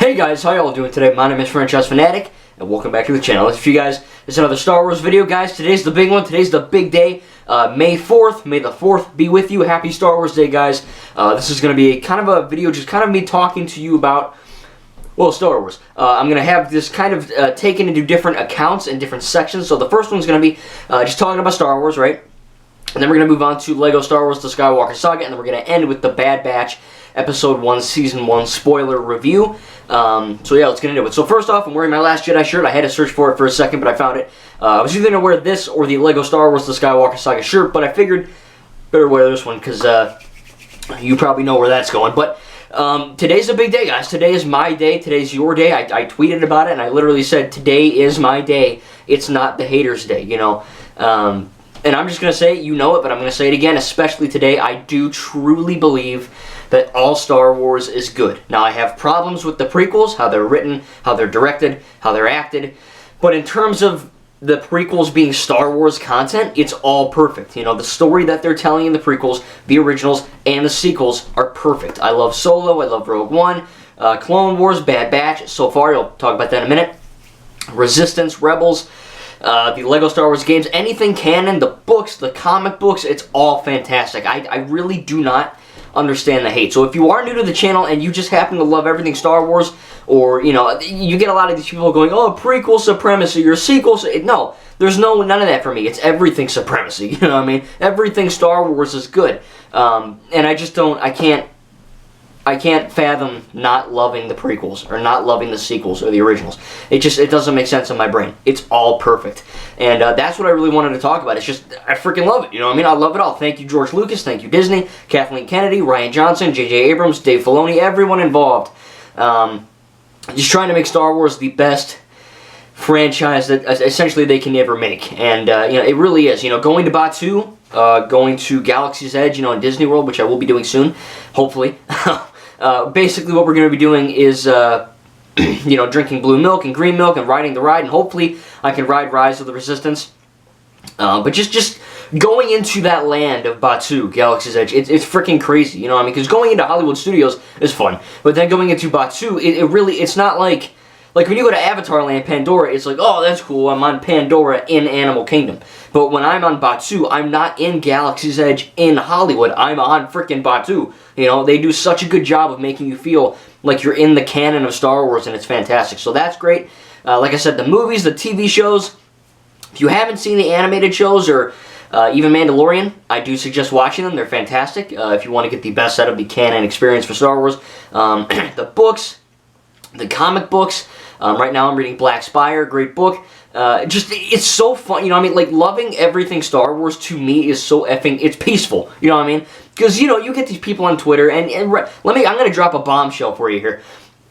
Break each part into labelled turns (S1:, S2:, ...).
S1: Hey guys, how y'all doing today? My name is Franchise Fanatic, and welcome back to the channel. If you guys, it's another Star Wars video, guys. Today's the big one. Today's the big day. May 4th. May the 4th be with you. Happy Star Wars Day, guys. This is going to be kind of a video, just kind of me talking to you about, well, Star Wars. I'm going to have this kind of taken into different accounts and different sections. So the first one's going to be just talking about Star Wars, right? And then we're going to move on to Lego Star Wars, the Skywalker Saga, and then we're going to end with the Bad Batch Episode 1, Season 1 spoiler review. So yeah, let's get into it. So first off, I'm wearing my Last Jedi shirt. I had to search for it for a second, but I found it. I was either going to wear this or the Lego Star Wars, the Skywalker Saga shirt, but I figured better wear this one because you probably know where that's going. But today's a big day, guys. Today is my day. Today's your day. I tweeted about it, and I literally said, today is my day. It's not the haters' day, you know. And I'm just going to say it, you know it, but I'm going to say it again, especially today. I do truly believe that all Star Wars is good. Now, I have problems with the prequels, how they're written, how they're directed, how they're acted. But in terms of the prequels being Star Wars content, it's all perfect. You know, the story that they're telling in the prequels, the originals, and the sequels are perfect. I love Solo, I love Rogue One, Clone Wars, Bad Batch. So far, I'll talk about that in a minute. Resistance, Rebels, the Lego Star Wars games, anything canon, the books, the comic books, it's all fantastic. I really do not understand the hate. So if you are new to the channel and you just happen to love everything Star Wars, or, you know, you get a lot of these people going, oh, prequel supremacy or sequels. No, there's none of that for me. It's everything supremacy, you know what I mean? Everything Star Wars is good. And I just don't, I can't fathom not loving the prequels or not loving the sequels or the originals. It doesn't make sense in my brain. It's all perfect. And that's what I really wanted to talk about. It's just, I freaking love it. You know what I mean? I love it all. Thank you, George Lucas. Thank you, Disney, Kathleen Kennedy, Rian Johnson, J.J. Abrams, Dave Filoni, everyone involved. Just trying to make Star Wars the best franchise that essentially they can ever make. And, you know, it really is. You know, going to Batuu, going to Galaxy's Edge, you know, in Disney World, which I will be doing soon, hopefully. Basically what we're going to be doing is, you know, drinking blue milk and green milk and riding the ride, and hopefully I can ride Rise of the Resistance. But just going into that land of Batuu, Galaxy's Edge, it's freaking crazy, you know what I mean? Because going into Hollywood Studios is fun, but then going into Batuu, it's not like when you go to Avatar Land, Pandora, it's like, oh, that's cool, I'm on Pandora in Animal Kingdom. But when I'm on Batuu, I'm not in Galaxy's Edge in Hollywood, I'm on freaking Batuu. You know, they do such a good job of making you feel like you're in the canon of Star Wars, and it's fantastic. So that's great. Like I said, the movies, the TV shows, if you haven't seen the animated shows or even Mandalorian, I do suggest watching them. They're fantastic if you want to get the best out of the canon experience for Star Wars. The books, the comic books. Right now I'm reading Black Spire, great book. It's so fun, you know what I mean? Like, loving everything Star Wars to me is so effing, it's peaceful, you know what I mean? Because, you know, you get these people on Twitter, and I'm going to drop a bombshell for you here.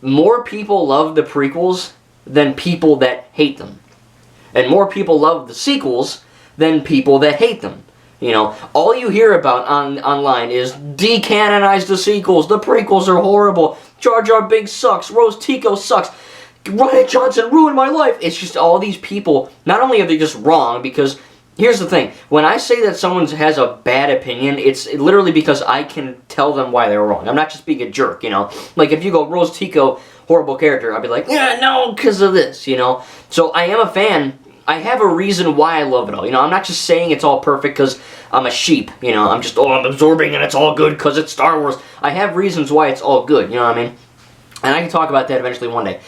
S1: More people love the prequels than people that hate them. And more people love the sequels than people that hate them. You know, all you hear about online is decanonize the sequels, the prequels are horrible, Jar Jar Binks sucks, Rose Tico sucks, Rian Johnson ruined my life. It's just all these people, not only are they just wrong, because here's the thing, when I say that someone has a bad opinion, it's literally because I can tell them why they're wrong. I'm not just being a jerk, you know. Like, if you go, Rose Tico, horrible character, I'll be like, yeah, no, because of this, you know. So I am a fan. I have a reason why I love it all. You know, I'm not just saying it's all perfect because I'm a sheep, you know. I'm just, I'm absorbing and it's all good because it's Star Wars. I have reasons why it's all good, you know what I mean? And I can talk about that eventually one day.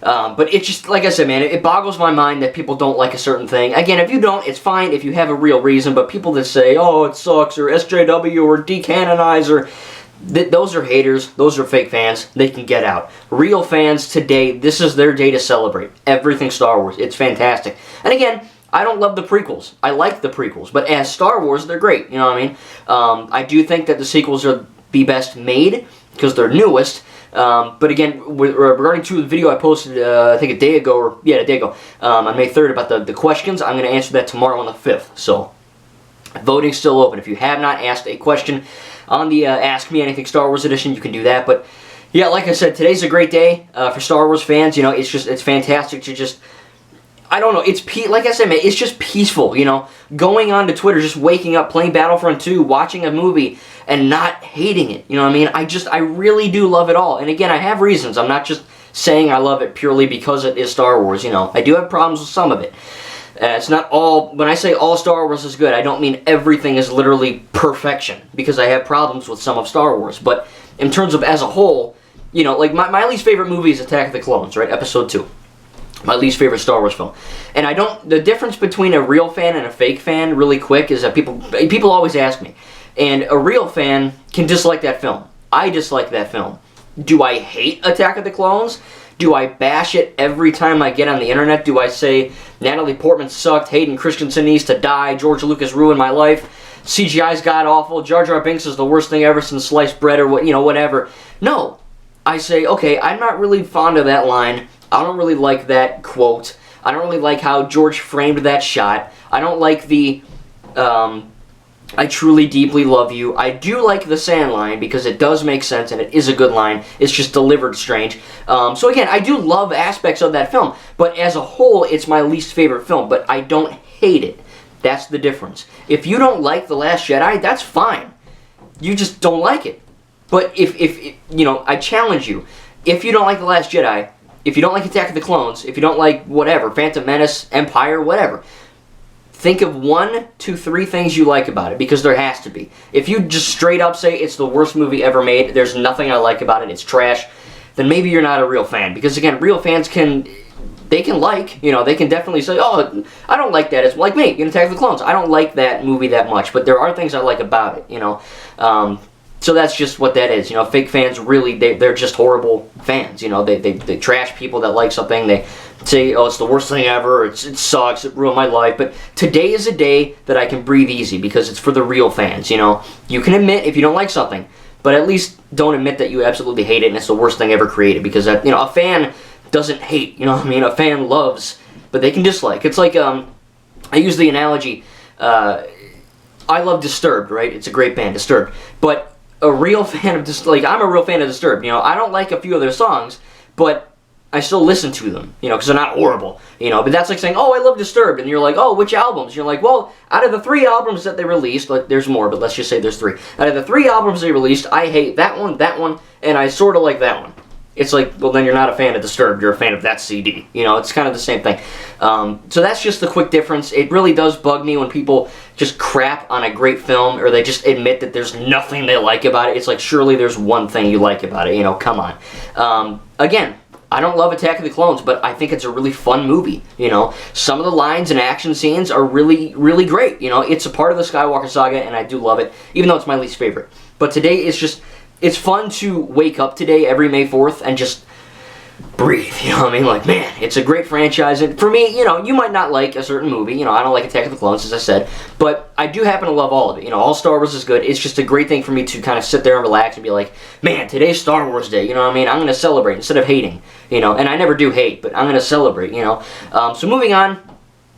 S1: But it's just, like I said, man, it boggles my mind that people don't like a certain thing. Again, if you don't, it's fine if you have a real reason, but people that say, oh, it sucks, or SJW, or decanonize, or those are haters, those are fake fans, they can get out. Real fans today, this is their day to celebrate everything Star Wars. It's fantastic. And again, I don't love the prequels. I like the prequels, but as Star Wars, they're great, you know what I mean? I do think that the sequels are the best made, because they're newest. But again, regarding to the video I posted, I think a day ago, on May 3rd about the questions, I'm going to answer that tomorrow on the 5th. So, voting's still open. If you have not asked a question on the Ask Me Anything Star Wars edition, you can do that. But, yeah, like I said, today's a great day for Star Wars fans. You know, it's fantastic to just, I don't know, like I said, man, it's just peaceful, you know, going on to Twitter, just waking up, playing Battlefront 2, watching a movie, and not hating it, you know what I mean? I really do love it all, and again, I have reasons, I'm not just saying I love it purely because it is Star Wars. You know, I do have problems with some of it. It's not all, when I say all Star Wars is good, I don't mean everything is literally perfection, because I have problems with some of Star Wars. But in terms of as a whole, you know, like my least favorite movie is Attack of the Clones, right? Episode 2. My least favorite Star Wars film. And the difference between a real fan and a fake fan, really quick, is that people always ask me. And a real fan can dislike that film. I dislike that film. Do I hate Attack of the Clones? Do I bash it every time I get on the internet? Do I say, Natalie Portman sucked, Hayden Christensen needs to die, George Lucas ruined my life, CGI's god-awful, Jar Jar Binks is the worst thing ever since sliced bread, or what, you know, whatever. No. I say, okay, I'm not really fond of that line. I don't really like that quote. I don't really like how George framed that shot. I don't like the, I truly deeply love you. I do like the sand line because it does make sense and it is a good line. It's just delivered strange. So again, I do love aspects of that film, but as a whole, it's my least favorite film, but I don't hate it. That's the difference. If you don't like The Last Jedi, that's fine. You just don't like it. But if you know, I challenge you. If you don't like The Last Jedi, if you don't like Attack of the Clones, if you don't like whatever, Phantom Menace, Empire, whatever, think of 1, 2, 3 things you like about it, because there has to be. If you just straight up say it's the worst movie ever made, there's nothing I like about it, it's trash, then maybe you're not a real fan. Because again, real fans can like, you know, they can definitely say, oh, I don't like that. It's like me, in Attack of the Clones. I don't like that movie that much, but there are things I like about it, you know. So that's just what that is. You know, fake fans really, they're just horrible fans. You know, they trash people that like something. They say, oh, it's the worst thing ever. It sucks. It ruined my life. But today is a day that I can breathe easy because it's for the real fans. You know, you can admit if you don't like something, but at least don't admit that you absolutely hate it and it's the worst thing ever created. Because you know, a fan doesn't hate. You know what I mean? A fan loves, but they can dislike. It's like I use the analogy. I love Disturbed, right? It's a great band, Disturbed, but a real fan of I'm a real fan of Disturbed. You know, I don't like a few of their songs, but I still listen to them. You know, because they're not horrible. You know, but that's like saying, oh, I love Disturbed, and you're like, oh, which albums? You're like, well, out of the 3 albums that they released, like there's more, but let's just say there's 3. Out of the 3 albums they released, I hate that one, and I sort of like that one. It's like, well, then you're not a fan of Disturbed, you're a fan of that CD. You know, it's kind of the same thing. So that's just the quick difference. It really does bug me when people just crap on a great film, or they just admit that there's nothing they like about it. It's like, surely there's one thing you like about it, you know, come on. Again, I don't love Attack of the Clones, but I think it's a really fun movie, you know. Some of the lines and action scenes are really, really great, you know. It's a part of the Skywalker saga, and I do love it, even though it's my least favorite. But today is just, it's fun to wake up today every May 4th and just breathe, you know what I mean? Like, man, it's a great franchise, and for me, you know, you might not like a certain movie, you know, I don't like Attack of the Clones, as I said, but I do happen to love all of it, you know, all Star Wars is good. It's just a great thing for me to kind of sit there and relax and be like, man, today's Star Wars Day, you know what I mean? I'm going to celebrate instead of hating, you know, and I never do hate, but I'm going to celebrate, you know. So moving on,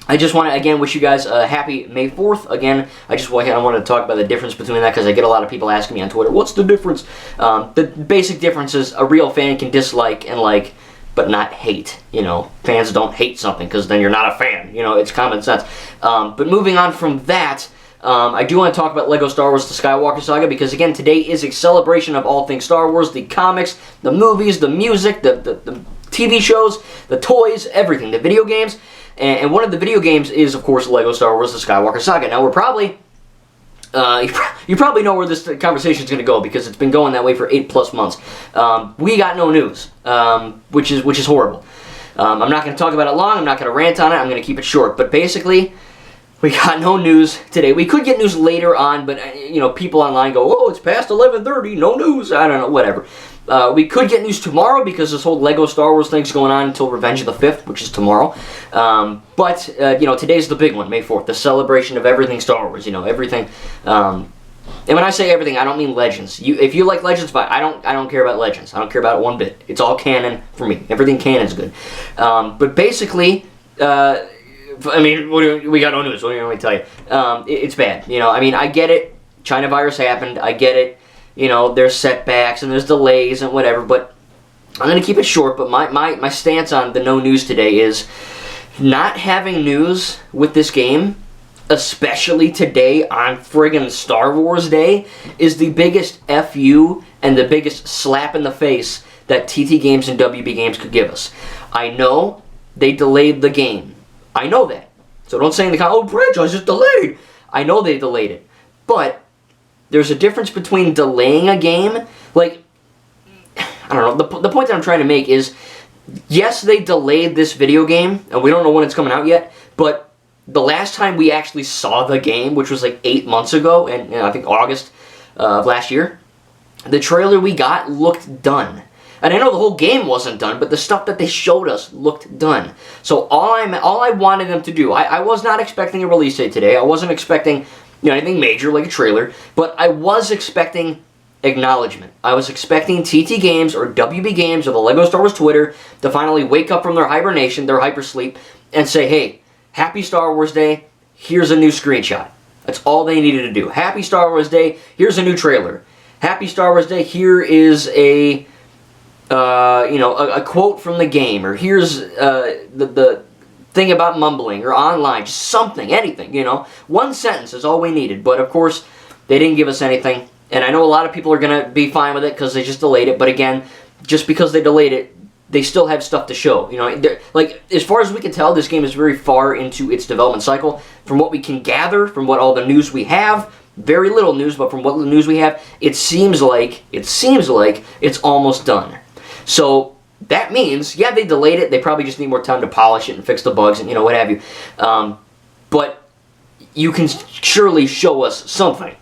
S1: I just want to, again, wish you guys a happy May 4th. Again, I wanted to talk about the difference between that, because I get a lot of people asking me on Twitter, what's the difference? The basic difference is a real fan can dislike and like, but not hate. You know, fans don't hate something, because then you're not a fan. You know, it's common sense. But moving on from that, I do want to talk about LEGO Star Wars The Skywalker Saga, because again, today is a celebration of all things Star Wars, the comics, the movies, the music, the TV shows, the toys, everything, the video games. And one of the video games is, of course, LEGO Star Wars The Skywalker Saga. Now, we're probably, you probably know where this conversation is going to go, because it's been going that way for 8+ months. We got no news, which is horrible. I'm not going to talk about it long. I'm not going to rant on it. I'm going to keep it short. But basically, we got no news today. We could get news later on, but, you know, people online go, oh, it's past 11:30, no news. I don't know, whatever. We could get news tomorrow, because this whole LEGO Star Wars thing's going on until Revenge of the 5th, which is tomorrow. But you know, today's the big one, May 4th, the celebration of everything Star Wars, you know, everything. And when I say everything, I don't mean Legends. If you like Legends, fine. I don't care about Legends. I don't care about it one bit. It's all canon for me. Everything canon's good. But basically, I mean, we got no news. What do you want me to tell you? It's bad. You know, I mean, I get it. China virus happened. I get it. You know, there's setbacks and there's delays and whatever, but I'm going to keep it short. But my stance on the no news today is not having news with this game, especially today on friggin' Star Wars Day, is the biggest FU and the biggest slap in the face that TT Games and WB Games could give us. I know they delayed the game. I know that. So don't say in the comments, oh, franchise is delayed. I know they delayed it. But there's a difference between delaying a game, like, I don't know, the point that I'm trying to make is, yes, they delayed this video game, and we don't know when it's coming out yet, but the last time we actually saw the game, which was like 8 months ago, and I think August of last year, the trailer we got looked done. And I know the whole game wasn't done, but the stuff that they showed us looked done. So all I wanted them to do, I was not expecting a release date today. I wasn't expecting anything major like a trailer, but I was expecting acknowledgement. I was expecting TT Games or WB Games or the LEGO Star Wars Twitter to finally wake up from their hibernation, their hypersleep, and say, hey, happy Star Wars Day, here's a new screenshot. That's all they needed to do. Happy Star Wars Day, here's a new trailer. Happy Star Wars Day, here is a quote from the game, or here's the thing about mumbling, or online, just something, anything, One sentence is all we needed, but of course, they didn't give us anything, and I know a lot of people are going to be fine with it because they just delayed it, but again, just because they delayed it, they still have stuff to show, like, as far as we can tell, this game is very far into its development cycle. From what we can gather, from what all the news we have, very little news, but from what the news we have, it seems like it's almost done. So that means, yeah, they delayed it. They probably just need more time to polish it and fix the bugs and what have you. But you can surely show us something.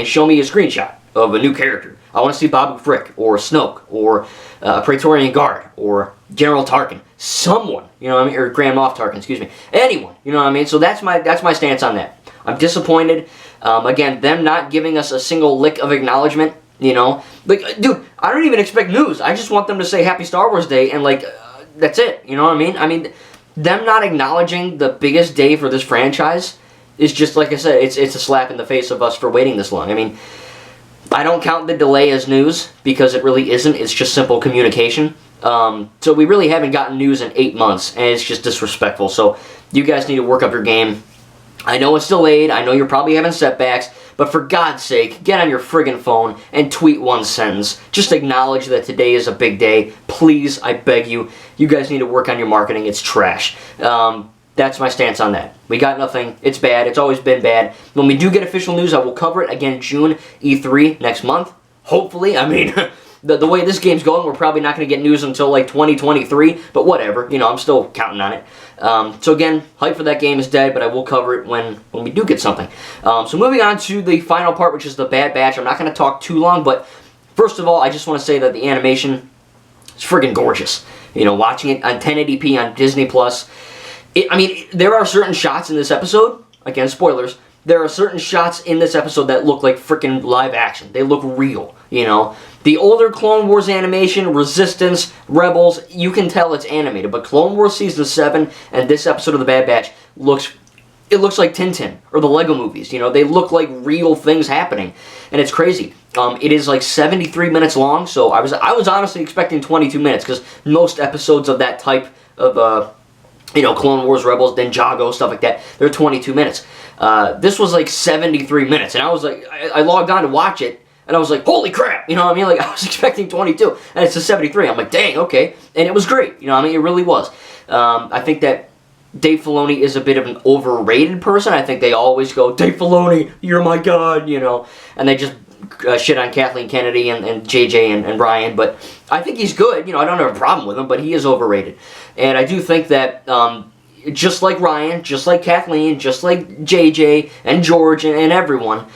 S1: Show me a screenshot of a new character. I want to see Babu Frick or Snoke or Praetorian Guard or General Tarkin. Someone, or Grand Moff Tarkin, excuse me. Anyone, So that's my stance on that. I'm disappointed. Again, them not giving us a single lick of acknowledgement. Like, dude, I don't even expect news. I just want them to say Happy Star Wars Day and, like, that's it. You know what I mean? I mean, them not acknowledging the biggest day for this franchise is just, like I said, it's a slap in the face of us for waiting this long. I mean, I don't count the delay as news because it really isn't. It's just simple communication. So we really haven't gotten news in 8 months, and it's just disrespectful. So you guys need to work up your game. I know it's delayed. I know you're probably having setbacks. But for God's sake, get on your friggin' phone and tweet one sentence. Just acknowledge that today is a big day. Please, I beg you. You guys need to work on your marketing. It's trash. That's my stance on that. We got nothing. It's bad. It's always been bad. When we do get official news, I will cover it. Again, June E3 next month. Hopefully. I mean, the way this game's going, we're probably not going to get news until like 2023. But whatever. I'm still counting on it. So again, hype for that game is dead, but I will cover it when we do get something. So moving on to the final part, which is the Bad Batch. I'm not going to talk too long, but first of all, I just want to say that the animation is friggin' gorgeous. Watching it on 1080p on Disney+. I mean, there are certain shots in this episode, again, spoilers, there are certain shots in this episode that look like freaking live action. They look real, The older Clone Wars animation, Resistance, Rebels, you can tell it's animated. But Clone Wars Season 7 and this episode of The Bad Batch looks like Tintin or the Lego movies. They look like real things happening. And it's crazy. It is like 73 minutes long, so I was honestly expecting 22 minutes because most episodes of that type of Clone Wars, Rebels, Ninjago, stuff like that, they're 22 minutes. This was like 73 minutes, and I was like, I logged on to watch it, and I was like, holy crap, Like, I was expecting 22, and it's a 73. I'm like, dang, okay, and it was great, It really was. I think that Dave Filoni is a bit of an overrated person. I think they always go, Dave Filoni, you're my god, and they just shit on Kathleen Kennedy and JJ and Ryan, but I think he's good. I don't have a problem with him, but he is overrated. And I do think that just like Ryan, just like Kathleen, just like JJ and George and everyone,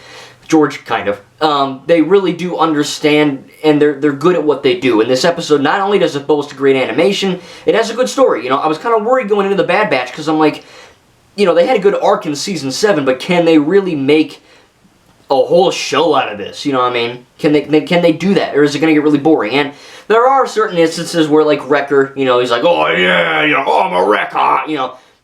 S1: George kind of, they really do understand and they're good at what they do. In this episode, not only does it boast great animation, it has a good story. I was kind of worried going into the Bad Batch because I'm like, they had a good arc in Season 7, but can they really make a whole show out of this? Can they do that, or is it going to get really boring? And there are certain instances where, like Wrecker, he's like, oh yeah, I'm a Wrecker,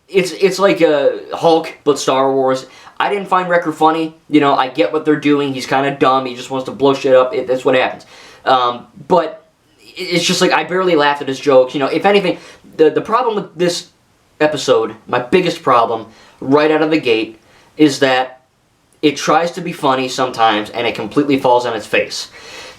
S1: it's like a Hulk but Star Wars. I didn't find Wrecker funny. I get what they're doing. He's kind of dumb. He just wants to blow shit up. That's what happens. But it's just like I barely laughed at his jokes. If anything, the problem with this episode, my biggest problem right out of the gate, is that it tries to be funny sometimes, and it completely falls on its face.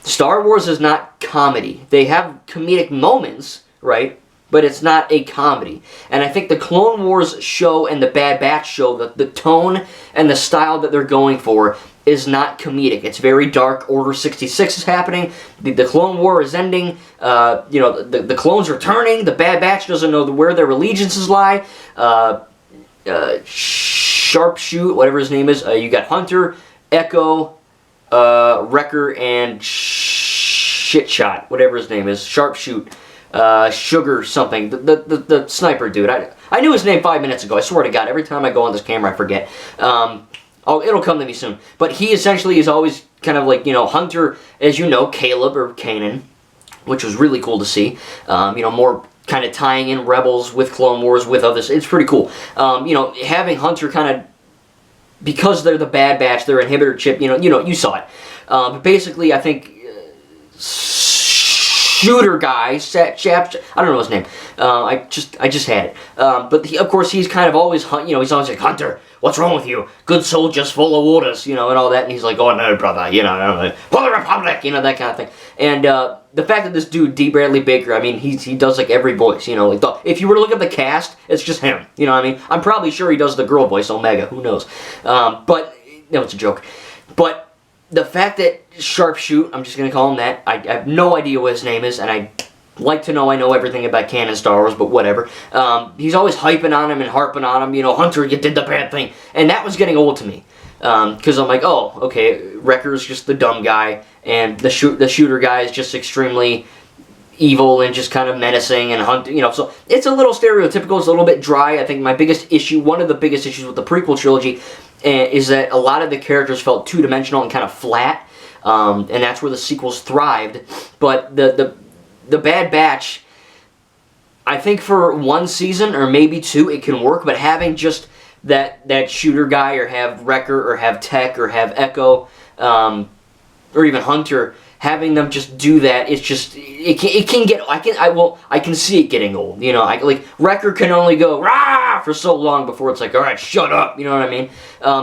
S1: Star Wars is not comedy. They have comedic moments, right? But it's not a comedy. And I think the Clone Wars show and the Bad Batch show, the tone and the style that they're going for is not comedic. It's very dark. Order 66 is happening. The Clone War is ending. The clones are turning. The Bad Batch doesn't know where their allegiances lie. Sharpshoot, whatever his name is. You got Hunter, Echo, Wrecker, and Shitshot, whatever his name is. Sharpshoot. Sugar something, the sniper dude. I knew his name 5 minutes ago. I swear to God, every time I go on this camera, I forget. It'll come to me soon. But he essentially is always kind of like, Hunter, as you know, Caleb or Kanan, which was really cool to see. More kind of tying in Rebels with Clone Wars with others. It's pretty cool. Having Hunter kind of, because they're the Bad Batch, their inhibitor chip. You saw it. But basically, I think. Shooter guy, I don't know his name. I just had it. But of course he's kind of always, he's always like, Hunter, what's wrong with you? Good soldiers full of orders, and all that. And he's like, oh no, brother, for the Republic, that kind of thing. And the fact that this dude D. Bradley Baker, I mean, he does like every voice, if you were to look at the cast, it's just him. You know what I mean? I'm probably sure he does the girl voice, Omega. Who knows? But no, it's a joke. But the fact that Sharpshoot, I'm just going to call him that, I have no idea what his name is, and I like to know I know everything about canon Star Wars, but whatever. He's always hyping on him and harping on him, Hunter, you did the bad thing. And that was getting old to me. Because I'm like, oh, okay, Wrecker's just the dumb guy, and the shooter guy is just extremely evil and just kind of menacing, and so it's a little stereotypical, it's a little bit dry. I think one of the biggest issues with the prequel trilogy is that a lot of the characters felt two-dimensional and kind of flat, and that's where the sequels thrived. But the Bad Batch, I think for one season or maybe two it can work, but having just that shooter guy, or have Wrecker, or have Tech, or have Echo, or even Hunter, having them just do that, it's just, it can get, I can see it getting old, like, Wrecker can only go, rah, for so long before it's like, alright, shut up, you know what I mean?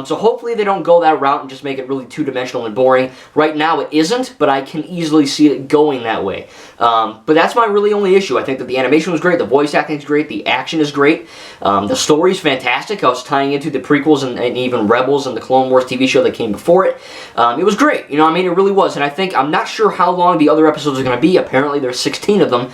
S1: So hopefully they don't go that route and just make it really two-dimensional and boring. Right now it isn't, but I can easily see it going that way. But that's my really only issue. I think that the animation was great, the voice acting is great, the action is great, the story is fantastic. I was tying into the prequels and even Rebels and the Clone Wars TV show that came before it. It was great, it really was. And I'm not sure how long the other episodes are going to be. Apparently there's 16 of them.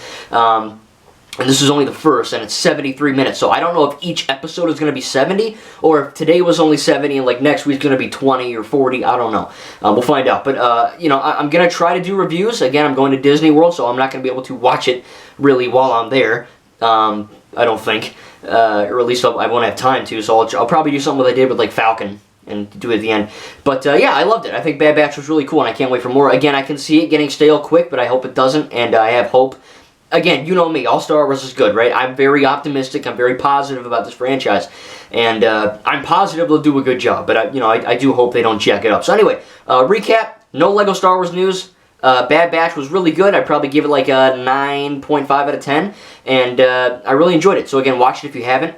S1: And this is only the first, and it's 73 minutes. So I don't know if each episode is going to be 70, or if today was only 70 and like next week's going to be 20 or 40. I don't know. We'll find out. But, I'm going to try to do reviews. Again, I'm going to Disney World, so I'm not going to be able to watch it really while I'm there. I don't think. Or at least I won't have time to, so I'll probably do something like I did with like Falcon and do it at the end. But yeah, I loved it. I think Bad Batch was really cool, and I can't wait for more. Again, I can see it getting stale quick, but I hope it doesn't, and I have hope. Again, you know me, all Star Wars is good, right? I'm very optimistic, I'm very positive about this franchise, and I'm positive they'll do a good job, but I do hope they don't jack it up. So anyway, recap, no LEGO Star Wars news. Bad Batch was really good. I'd probably give it like a 9.5 out of 10, and I really enjoyed it. So again, watch it if you haven't.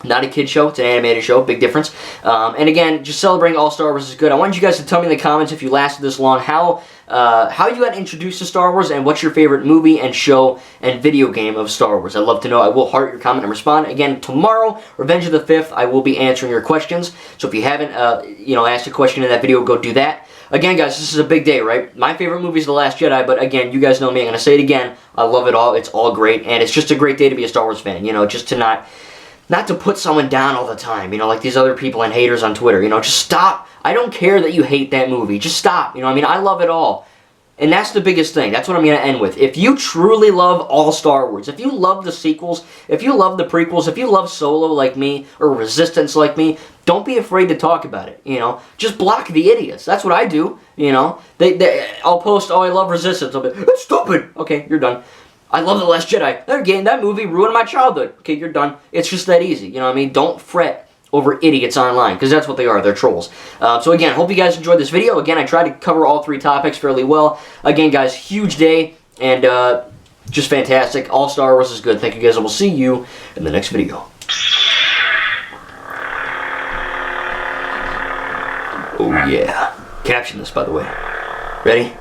S1: Not a kid show, it's an animated show, big difference. And again, just celebrating all Star Wars is good. I want you guys to tell me in the comments, if you lasted this long, how you got introduced to Star Wars, and what's your favorite movie and show and video game of Star Wars. I'd love to know. I will heart your comment and respond. Again, tomorrow, Revenge of the 5th, I will be answering your questions. So if you haven't, asked a question in that video, go do that. Again, guys, this is a big day, right? My favorite movie is The Last Jedi, but again, you guys know me. I'm going to say it again. I love it all. It's all great, and it's just a great day to be a Star Wars fan. Just to not to put someone down all the time, like these other people and haters on Twitter, just stop. I don't care that you hate that movie. Just stop, I love it all. And that's the biggest thing. That's what I'm going to end with. If you truly love all Star Wars, if you love the sequels, if you love the prequels, if you love Solo like me, or Resistance like me, don't be afraid to talk about it, Just block the idiots. That's what I do, I'll post, oh, I love Resistance. I'll be, it's stupid. Okay, you're done. I love The Last Jedi. Again, that movie ruined my childhood. Okay, you're done. It's just that easy, Don't fret over idiots online, because that's what they are. They're trolls. So again, hope you guys enjoyed this video. Again, I tried to cover all 3 topics fairly well. Again, guys, huge day, and just fantastic. All Star Wars is good. Thank you guys, and we'll see you in the next video. Oh yeah. Caption this, by the way. Ready?